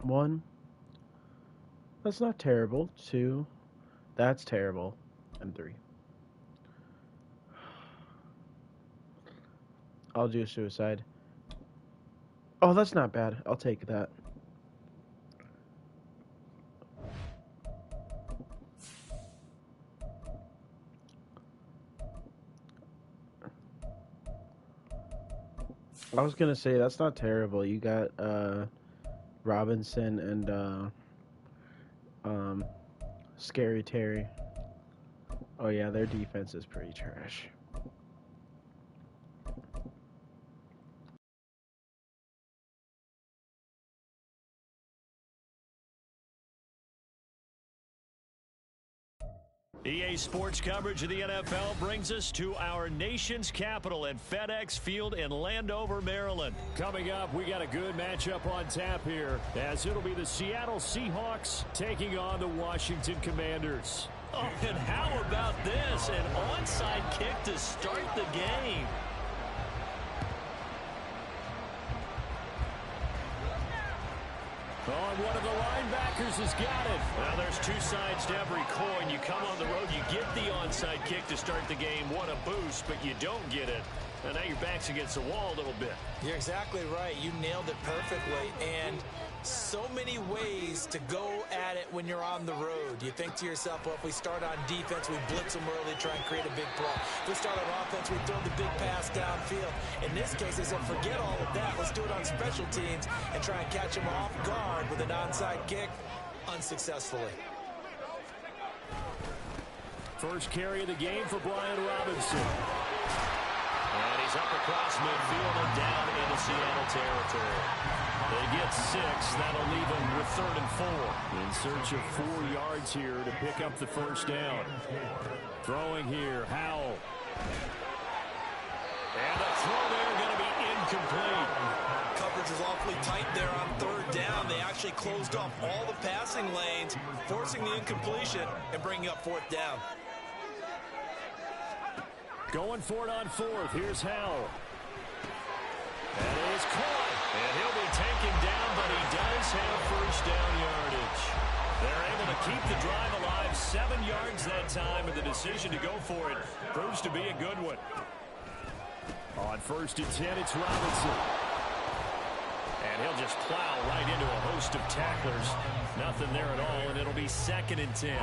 1, that's not terrible. 2, that's terrible. And 3, I'll do a suicide. Oh, that's not bad. I'll take that. I was gonna say that's not terrible. You got Robinson and um Scary Terry. Oh yeah, their defense is pretty trash. EA Sports coverage of the NFL brings us to our nation's capital at FedEx Field in Landover, Maryland. Coming up, we got a good matchup on tap here, as it'll be the Seattle Seahawks taking on the Washington Commanders. Oh, and how about this? An onside kick to start the game. On one of the linebackers has got it. Well, there's two sides to every coin. You come on the road, you get the onside kick to start the game. What a boost, but you don't get it. And now your back's against the wall a little bit. You're exactly right. You nailed it perfectly. And so many ways to go at it when you're on the road. You think to yourself, well, if we start on defense, we blitz them early, try and create a big play. If we start on offense, we throw the big pass downfield. In this case, they said, forget all of that. Let's do it on special teams and try and catch them off guard with an onside kick unsuccessfully. First carry of the game for Brian Robinson. And he's up across midfield and down into Seattle territory. They get 6. That'll leave them with 3rd and 4. In search of 4 yards here to pick up the first down. Throwing here, Howell. And the throw there going to be incomplete. Coverage is awfully tight there on 3rd down. They actually closed off all the passing lanes, forcing the incompletion and bringing up 4th down. Going for it on 4th. Here's Howell. That is caught. And he'll be taken down, but he does have first down yardage. They're able to keep the drive alive. 7 yards that time, and the decision to go for it proves to be a good one. On 1st and 10, it's Robinson. And he'll just plow right into a host of tacklers. Nothing there at all, and it'll be 2nd and 10.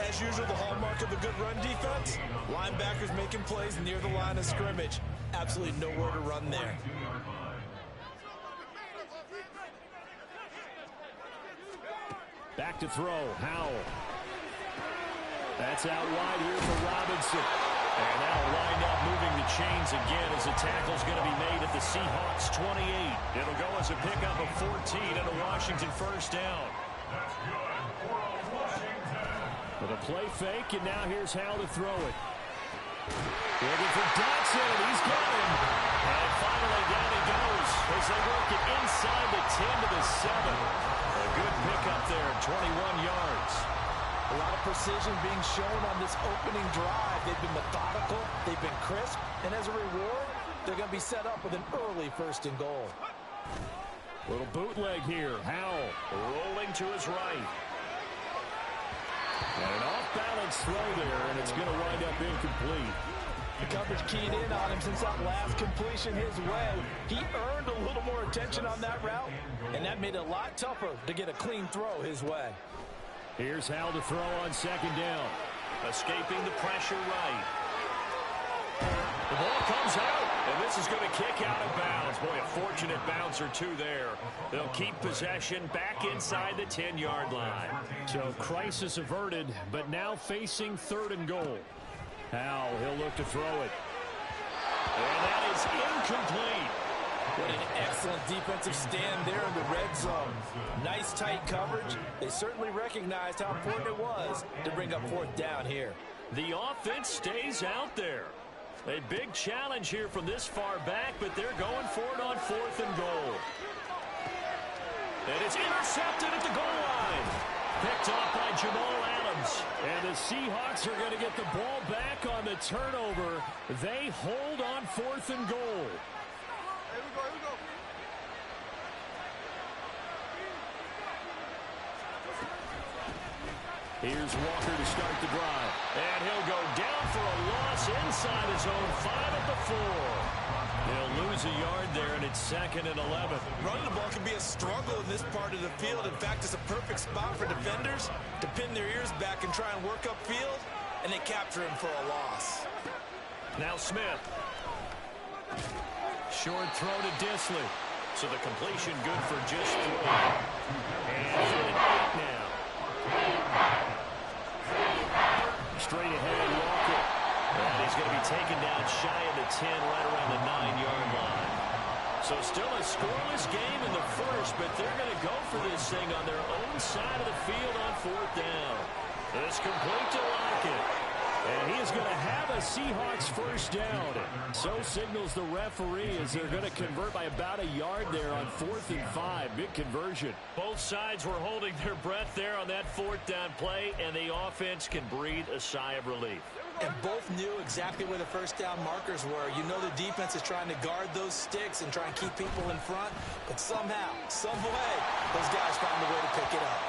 As usual, the hallmark of a good run defense, linebackers making plays near the line of scrimmage. Absolutely nowhere to run there. Back to throw, Howell. That's out wide here for Robinson. And now lined up, moving the chains again as the tackle's going to be made at the Seahawks 28. It'll go as a pickup of 14 and a Washington first down. With a play fake, and now here's Howell to throw it. Looking for Dotson, and he's got him. And finally down he goes as they work it inside the 10 to the 7. A good pickup there, 21 yards. A lot of precision being shown on this opening drive. They've been methodical, they've been crisp, and as a reward, they're going to be set up with an early 1st and goal. Little bootleg here. Howell rolling to his right. And an off-balance throw there, and it's going to wind up incomplete. The coverage keyed in on him since that last completion his way. He earned a little more attention on that route, and that made it a lot tougher to get a clean throw his way. Here's Howell to throw on 2nd down. Escaping the pressure right. The ball comes out, and this is going to kick out of bounds. Boy, a fortunate bounce or two there. They'll keep possession back inside the 10-yard line. So crisis averted, but now facing 3rd and goal. Howell, he'll look to throw it. And that is incomplete. What an excellent defensive stand there in the red zone. Nice tight coverage. They certainly recognized how important it was to bring up 4th down here. The offense stays out there. A big challenge here from this far back, but they're going for it on 4th and goal. And it's intercepted at the goal line. Picked off by Jamal Adams. And the Seahawks are going to get the ball back on the turnover. They hold on 4th and goal. Here's Walker to start the drive. And he'll go down for a loss inside his own 5 at the 4. He'll lose a yard there, and it's 2nd and 11. Running the ball can be a struggle in this part of the field. In fact, it's a perfect spot for defenders to pin their ears back and try and work upfield, and they capture him for a loss. Now Smith. Short throw to Disley. So the completion good for just 3. And 3rd and 8 now. Straight ahead, Walker. And he's going to be taken down shy of the 10, right around the 9-yard line. So still a scoreless game in the first, but they're going to go for this thing on their own side of the field on 4th down. It's complete to Lockett. And he is going to have a Seahawks first down. So signals the referee as they're going to convert by about a yard there on 4th and 5. Big conversion. Both sides were holding their breath there on that 4th down play, and the offense can breathe a sigh of relief. And both knew exactly where the first down markers were. You know the defense is trying to guard those sticks and try and keep people in front. But somehow, some way, those guys found a way to pick it up.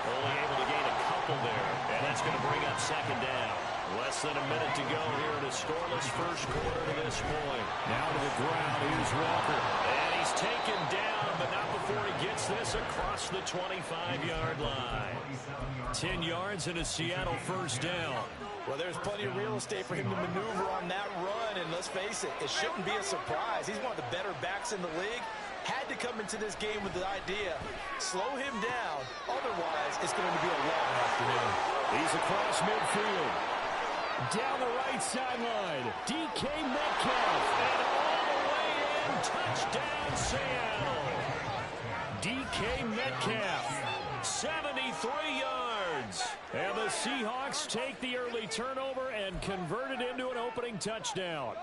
Only able to gain a couple there, and that's going to bring up 2nd down. Less than a minute to go here in a scoreless first quarter to this point. Now to the ground, here's Walker. And he's taken down, but not before he gets this across the 25-yard line. 10 yards and a Seattle first down. Well, there's plenty of real estate for him to maneuver on that run, and let's face it, it shouldn't be a surprise. He's one of the better backs in the league. Had to come into this game with the idea, slow him down, otherwise it's going to be a long afternoon. He's across midfield. Down the right sideline, DK Metcalf, and all the way in, touchdown Seattle. DK Metcalf, 73 yards. And the Seahawks take the early turnover and convert it into an opening touchdown.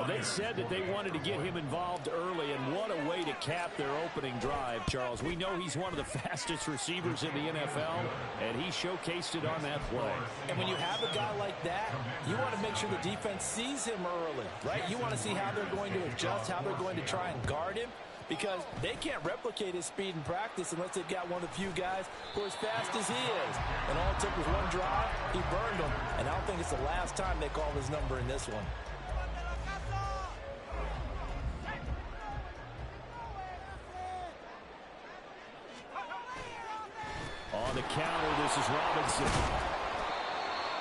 They said that they wanted to get him involved early, and what a way to cap their opening drive, Charles. We know he's one of the fastest receivers in the NFL, and he showcased it on that play. And when you have a guy like that, you want to make sure the defense sees him early, right? You want to see how they're going to adjust, how they're going to try and guard him, because they can't replicate his speed in practice unless they've got one of the few guys who are as fast as he is. And all it took was one drive, he burned them, and I don't think it's the last time they called his number in this one. On the counter, this is Robinson.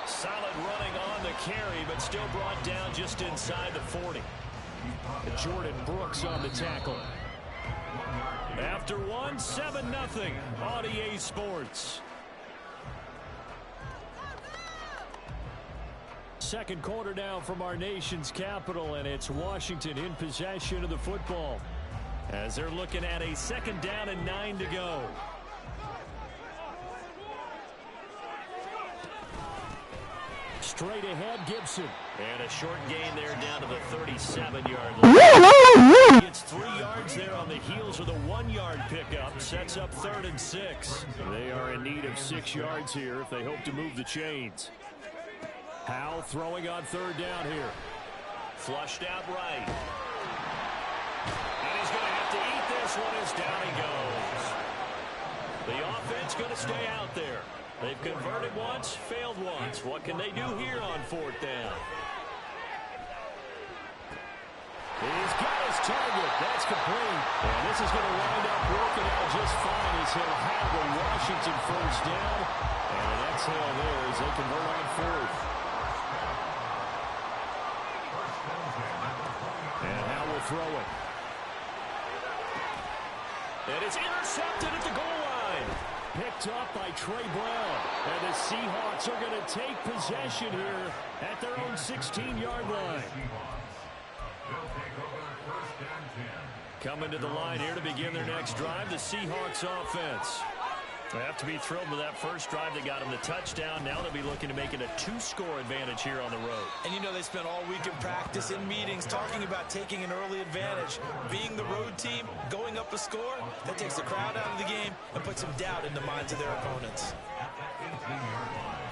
Solid running on the carry, but still brought down just inside the 40. Jordan Brooks on the tackle. After one, 7-0 on EA Sports. Second quarter now from our nation's capital, and it's Washington in possession of the football as they're looking at a 2nd down and 9 to go. Straight ahead, Gibson. And a short gain there down to the 37-yard line. It's 3 yards there on the heels of the 1-yard pickup. Sets up 3rd and 6. They are in need of 6 yards here if they hope to move the chains. Howell throwing on 3rd down here. Flushed out right. And he's going to have to eat this one as down he goes. The offense going to stay out there. They've converted once, failed once. What can they do here on 4th down? He's got his target. That's complete. And this is going to wind up working out just fine as he'll have the Washington first down. And an exhale there as they convert on 4th. And now we'll throw it. And it's intercepted at the goal line. Picked up by Trey Brown. And the Seahawks are going to take possession here at their own 16-yard line. Coming to the line here to begin their next drive, the Seahawks offense. They have to be thrilled with that first drive that got them the touchdown. Now they'll be looking to make it a 2-score advantage here on the road. And you know they spent all week in practice, in meetings, talking about taking an early advantage. Being the road team, going up a score, that takes the crowd out of the game and puts some doubt in the minds of their opponents.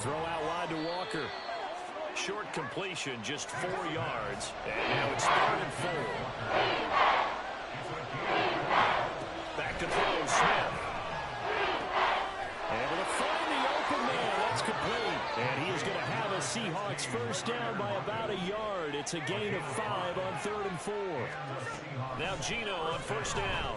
Throw out wide to Walker. Short completion, just 4 yards. And now it's 3rd and 4. Back to throw, Smith. It's a gain of 5 on 3rd and 4. Now Gino on first down.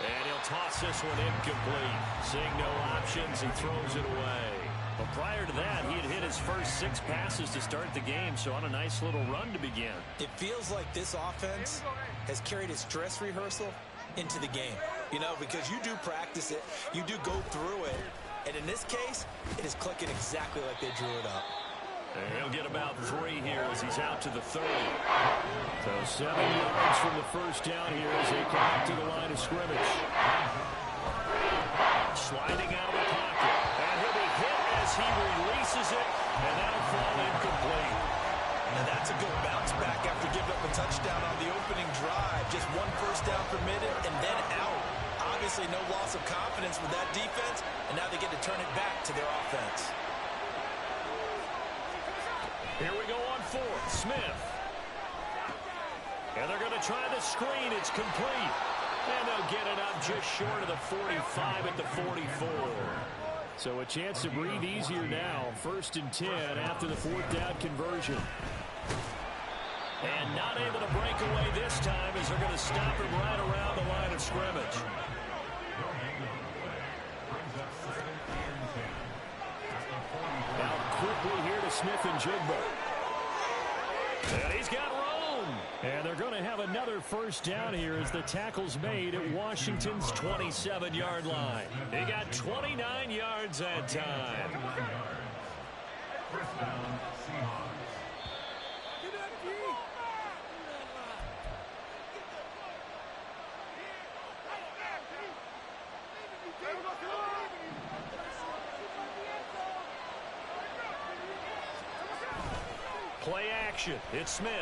And he'll toss this one incomplete. Seeing no options, he throws it away. But prior to that, he had hit his first 6 passes to start the game, so on a nice little run to begin. It feels like this offense has carried its dress rehearsal into the game. You know, because you do practice it, you do go through it, and in this case, it is clicking exactly like they drew it up. And he'll get about 3 here as he's out to the 30. So 7 yards from the first down here as they come up to the line of scrimmage. Sliding out of the pocket. And he'll be hit as he releases it, and that'll fall incomplete. And that's a good bounce back after giving up a touchdown on the opening drive. Just 1 first down permitted and then out. Obviously no loss of confidence with that defense, and now they get to turn it back to their offense. Here we go on 4th. Smith. And they're going to try the screen. It's complete. And they'll get it up just short of the 45 at the 44. So a chance to breathe easier now. 1st and 10 after the 4th down conversion. And not able to break away this time as they're going to stop him right around the line of scrimmage. Now quickly here to Smith and Jigba. And he's got room. And they're going to have another first down here as the tackle's made at Washington's 27-yard line. He got 29 yards that time. First down, Seahawks. Play action. It's Smith.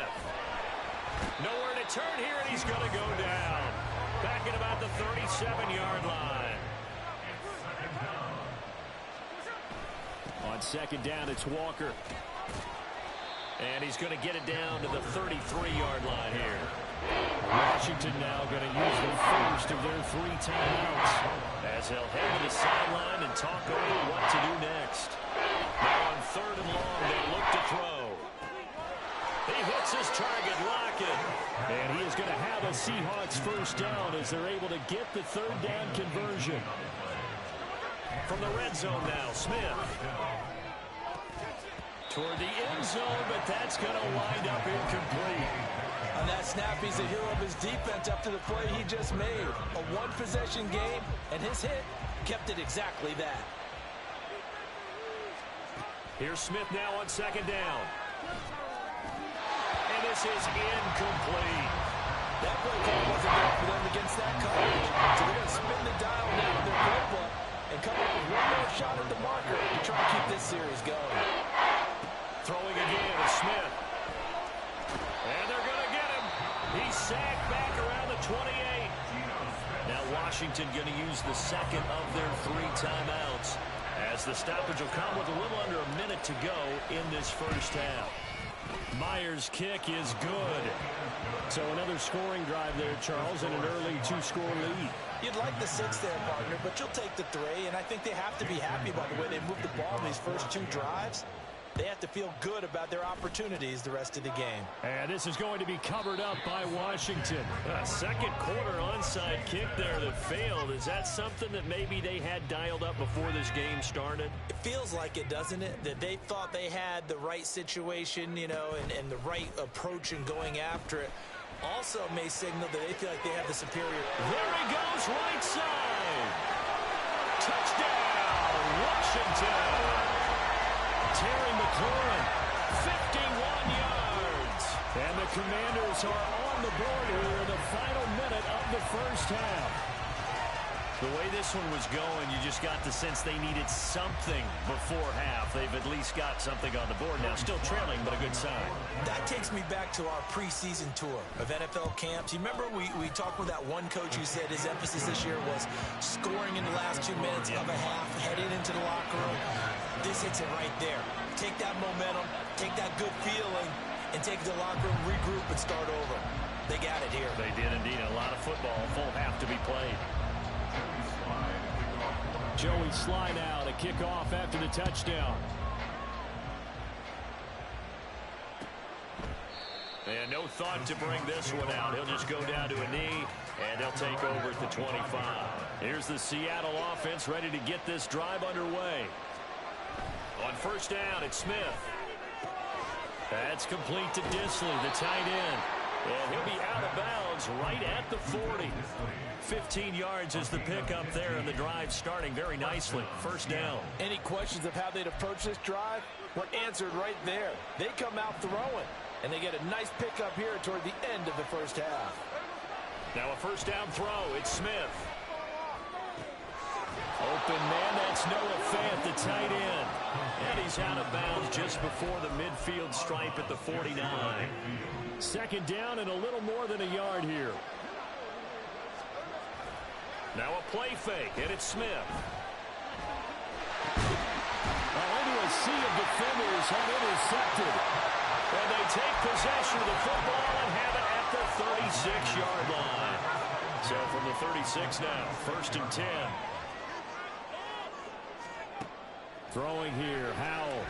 Nowhere to turn here, and he's going to go down. Back at about the 37-yard line. On 2nd down, it's Walker. And he's going to get it down to the 33-yard line here. Washington now going to use the first of their 3 timeouts as they'll head to the sideline and talk over what to do next. Now on 3rd and long, they look to throw. He hits his target, Lockett. And he is going to have a Seahawks first down as they're able to get the 3rd down conversion. From the red zone now, Smith. Toward the end zone, but that's going to wind up incomplete. On that snap, he's a hero of his defense after the play he just made. A 1-possession game, and his hit kept it exactly that. Here's Smith now on 2nd down. And this is incomplete. That play call wasn't there for them against that coverage. So they're going to spin the dial now on their playbook and come up with 1 more shot at the marker to try to keep this series going. Throwing again is Smith. And they're going to get him. He's sacked back around the 28. Now Washington going to use the 2nd of their 3 timeouts as the stoppage will come with a little under a minute to go in this first half. Myers' kick is good. So another scoring drive there, Charles, and an early 2-score lead. You'd like the 6 there, partner, but you'll take the 3, and I think they have to be happy about the way they moved the ball in these first 2 drives. They have to feel good about their opportunities the rest of the game. And this is going to be covered up by Washington. A 2nd quarter onside kick there that failed. Is that something that maybe they had dialed up before this game started? It feels like it, doesn't it? That they thought they had the right situation, you know, and the right approach in going after it. Also may signal that they feel like they have the superior. There he goes, right side. Touchdown, Washington. Terry McLaurin, 51 yards. And the Commanders are on the board here in the final minute of the first half. The way this one was going, you just got the sense they needed something before half. They've at least got something on the board now. Still trailing, but a good sign. That takes me back to our preseason tour of NFL camps. You remember we talked with that one coach who said his emphasis this year was scoring in the last 2 minutes of a half, heading into the locker room. This hits it right there. Take that momentum, take that good feeling, and take the locker room, regroup, and start over. They got it here. They did indeed. A lot of football, full half to be played. Joey Sly now to kick off after the touchdown. And no thought to bring this one out. He'll just go down to a knee, and they'll take over at the 25. Here's the Seattle offense ready to get this drive underway. On first down, it's Smith. That's complete to Disley, the tight end. And he'll be out of bounds right at the 40. 15 yards is the pickup there, and the drive starting very nicely. First down. Any questions of how they'd approach this drive? Were answered right there. They come out throwing, and they get a nice pickup here toward the end of the first half. Now a first down throw. It's Smith. Open man, that's Noah Fant, the tight end. And he's out of bounds just before the midfield stripe at the 49. Second down and a little more than a yard here. Now a play fake, and it's Smith. Into a sea of defenders and intercepted. And they take possession of the football and have it at the 36-yard line. So from the 36 now, first and 10. Throwing here, Howell.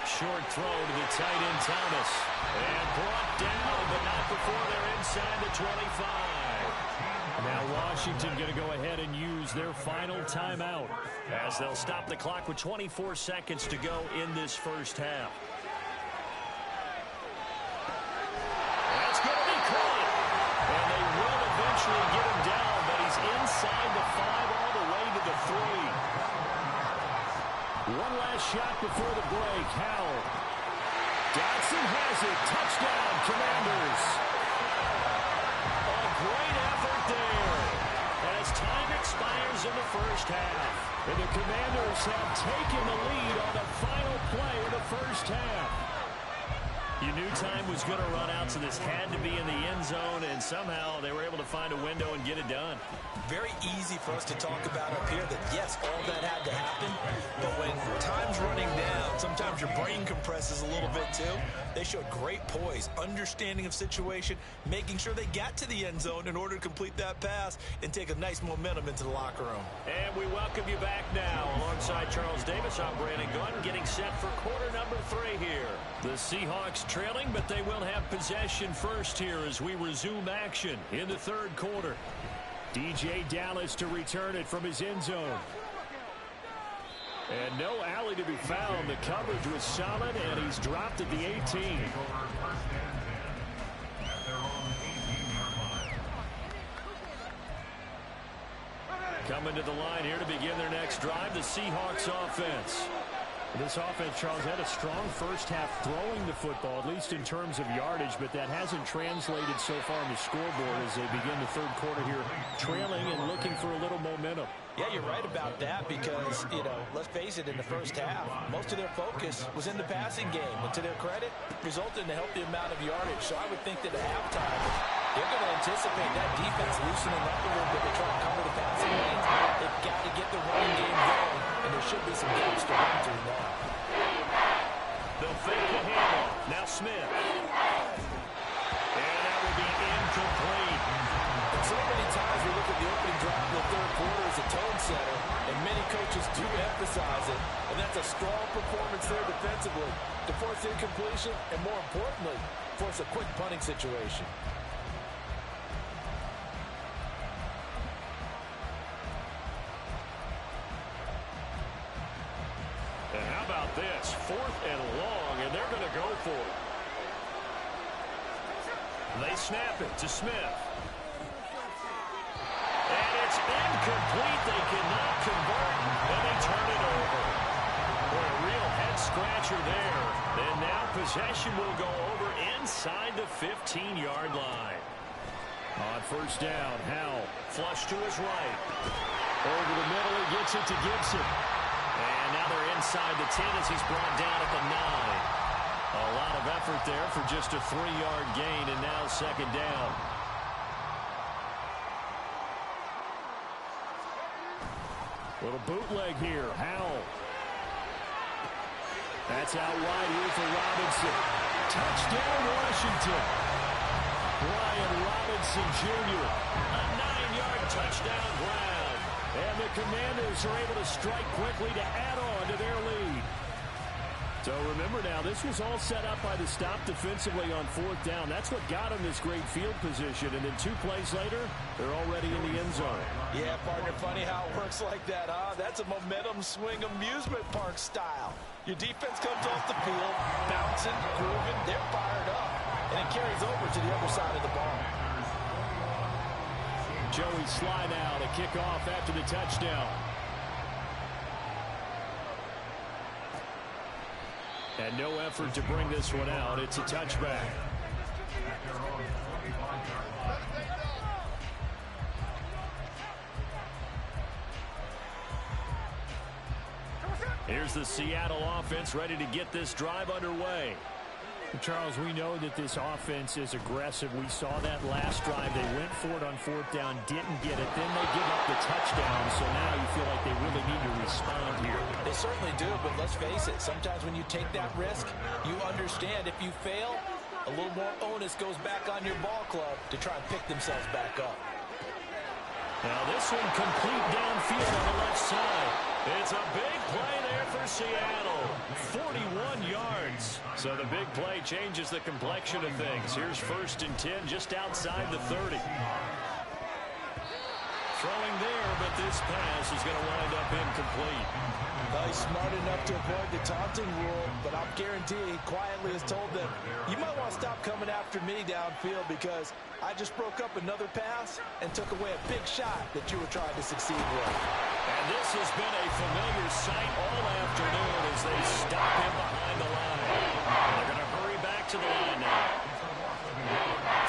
Short throw to the tight end, Thomas. And brought down, but not before they're inside the 25. Now Washington going to go ahead and use their final timeout as they'll stop the clock with 24 seconds to go in this first half. That's going to be caught. And they will eventually get him down, but he's inside the 5 all the way to the 3. One last shot before the break. Howell. Dotson has it. Touchdown, Commanders. A great effort there as time expires in the first half. And the Commanders have taken the lead on the final play of the first half. You knew time was going to run out, so this had to be in the end zone, and somehow they were able to find a window and get it done. Very easy for us to talk about up here that, yes, all that had to happen, but when time's running down, sometimes your brain compresses a little bit too. They showed great poise, understanding of situation, making sure they got to the end zone in order to complete that pass and take a nice momentum into the locker room. And we welcome you back now. Alongside Charles Davis, I'm Brandon Gunn, getting set for quarter number 3 here. The Seahawks trailing, but they will have possession first here as we resume action in the third quarter. DJ Dallas to return it from his end zone. And no alley to be found. The coverage was solid, and he's dropped at the 18. Coming to the line here to begin their next drive, the Seahawks offense. This offense, Charles, had a strong first half throwing the football, at least in terms of yardage, but that hasn't translated so far on the scoreboard as they begin the third quarter here, trailing and looking for a little momentum. Yeah, you're right about that because, let's face it, in the first half, most of their focus was in the passing game. And to their credit, resulted in a healthy amount of yardage. So I would think that at halftime, they're going to anticipate that defense loosening up a little bit to try to cover the passing lanes. They've got to get the running game going, and there should be some gaps to run through now. They'll fake the handoff. Now Smith. And that will be incomplete. And so many times we look at the opening drive in the third quarter as a tone setter, and many coaches do emphasize it, and that's a strong performance there defensively to force incompletion and, more importantly, force a quick punting situation. And how about this? 4th and long, and they're going to go for it. They snap it to Smith. And it's incomplete. They cannot convert, and they turn it over. Boy, a real head-scratcher there. And now possession will go over inside the 15-yard line. On first down, Howell flush to his right. Over the middle, he gets it to Gibson. And now they're inside the 10 as he's brought down at the 9. A lot of effort there for just a 3-yard gain, and now second down. Little bootleg here. Howell. That's out wide here for Robinson. Touchdown, Washington. Brian Robinson Jr. A 9-yard touchdown ground. And the Commanders are able to strike quickly to add on to their lead. So remember now, this was all set up by the stop defensively on 4th down. That's what got him this great field position. And then 2 plays later, they're already in the end zone. Yeah, partner, funny how it works like that, huh? That's a momentum swing amusement park style. Your defense comes off the field, bouncing, grooving, they're fired up. And it carries over to the other side of the ball. Joey Sly now to kick off after the touchdown. And no effort to bring this one out. It's a touchback. Here's the Seattle offense ready to get this drive underway. Charles, we know that this offense is aggressive. We saw that last drive. They went for it on 4th down, didn't get it. Then they give up the touchdown. So now you feel like they really need to respond here. They certainly do, but let's face it. Sometimes when you take that risk, you understand if you fail, a little more onus goes back on your ball club to try and pick themselves back up. Now this one complete downfield on the left side. It's a big play there for Seattle. 41 yards. So the big play changes the complexion of things. Here's 1st and 10 just outside the 30. Throwing there, but this pass is going to wind up incomplete. He's smart enough to avoid the taunting rule, but I'll guarantee he quietly has told them, you might want to stop coming after me downfield because I just broke up another pass and took away a big shot that you were trying to succeed with. And this has been a familiar sight all afternoon as they stop him behind the line. They're going to hurry back to the line now.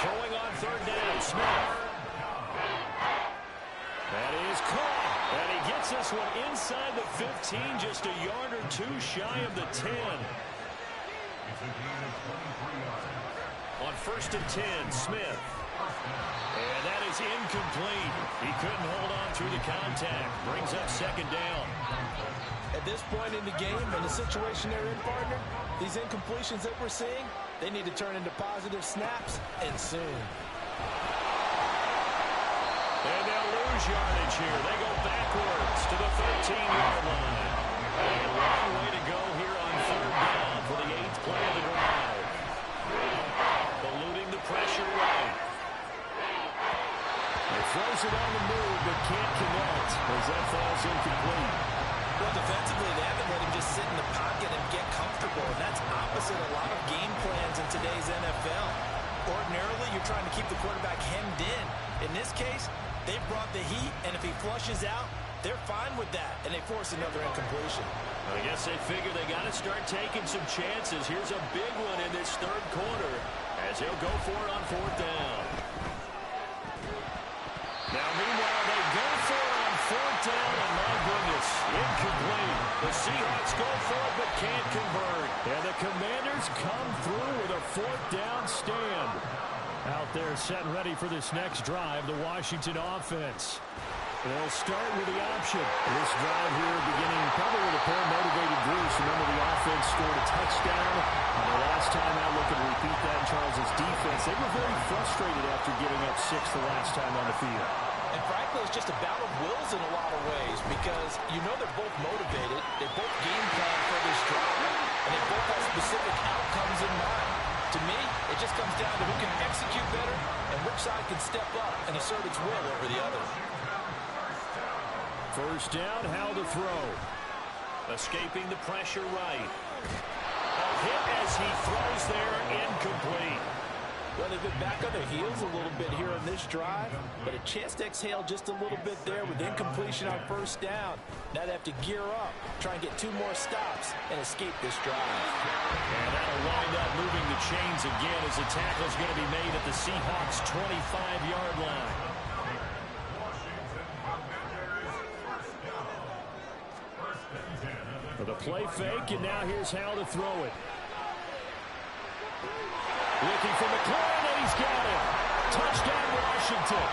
Throwing on 3rd down, Smith. That is caught. And he gets this one inside the 15, just a yard or 2 shy of the 10. On 1st and 10, Smith. And that is incomplete. He couldn't hold on through the contact. Brings up 2nd down. At this point in the game, in the situation they're in, partner, these incompletions that we're seeing, they need to turn into positive snaps, and soon. And they'll lose yardage here. They go backwards to the 13-yard line. And a long way to go here on 3rd down for the 8th play of the drive. Eluding the pressure right. He throws it on the move, but can't connect as that falls incomplete. Well, defensively, they haven't let him just sit in the pocket and get comfortable, and that's opposite a lot of game plans in today's NFL. Ordinarily, you're trying to keep the quarterback hemmed in. In this case, they brought the heat, and if he flushes out, they're fine with that, and they force another incompletion. I guess they figure they got to start taking some chances. Here's a big one in this 3rd quarter as he'll go for it on 4th down. Now, meanwhile, they go for it on 4th down, and my goodness, incomplete. The Seahawks go for it but can't convert. And the Commanders come through with a 4th down stand. Out there set and ready for this next drive, the Washington offense. They'll start with the option. This drive here beginning probably with a pair of motivated Bruce. Remember, the offense scored a touchdown. And the last time out, looking to repeat that in Charles's defense. They were very frustrated after giving up 6 the last time on the field. And frankly, it's just a battle of wills in a lot of ways because you know they're both motivated. They both game plan for this drive. And they both have specific outcomes in mind. To me, it just comes down to who can execute better and which side can step up and assert its will over the other. 1st down, how to throw. Escaping the pressure right. A hit as he throws there, incomplete. Well, they've been back on their heels a little bit here on this drive, but a chance to exhale just a little bit there with incompletion on 1st down. Now they have to gear up, try and get 2 more stops, and escape this drive. And that'll wind up moving the chains again as the tackle's going to be made at the Seahawks' 25-yard line. For the play fake, and now here's how to throw it. Looking for McLaurin, and he's got him. Touchdown, Washington.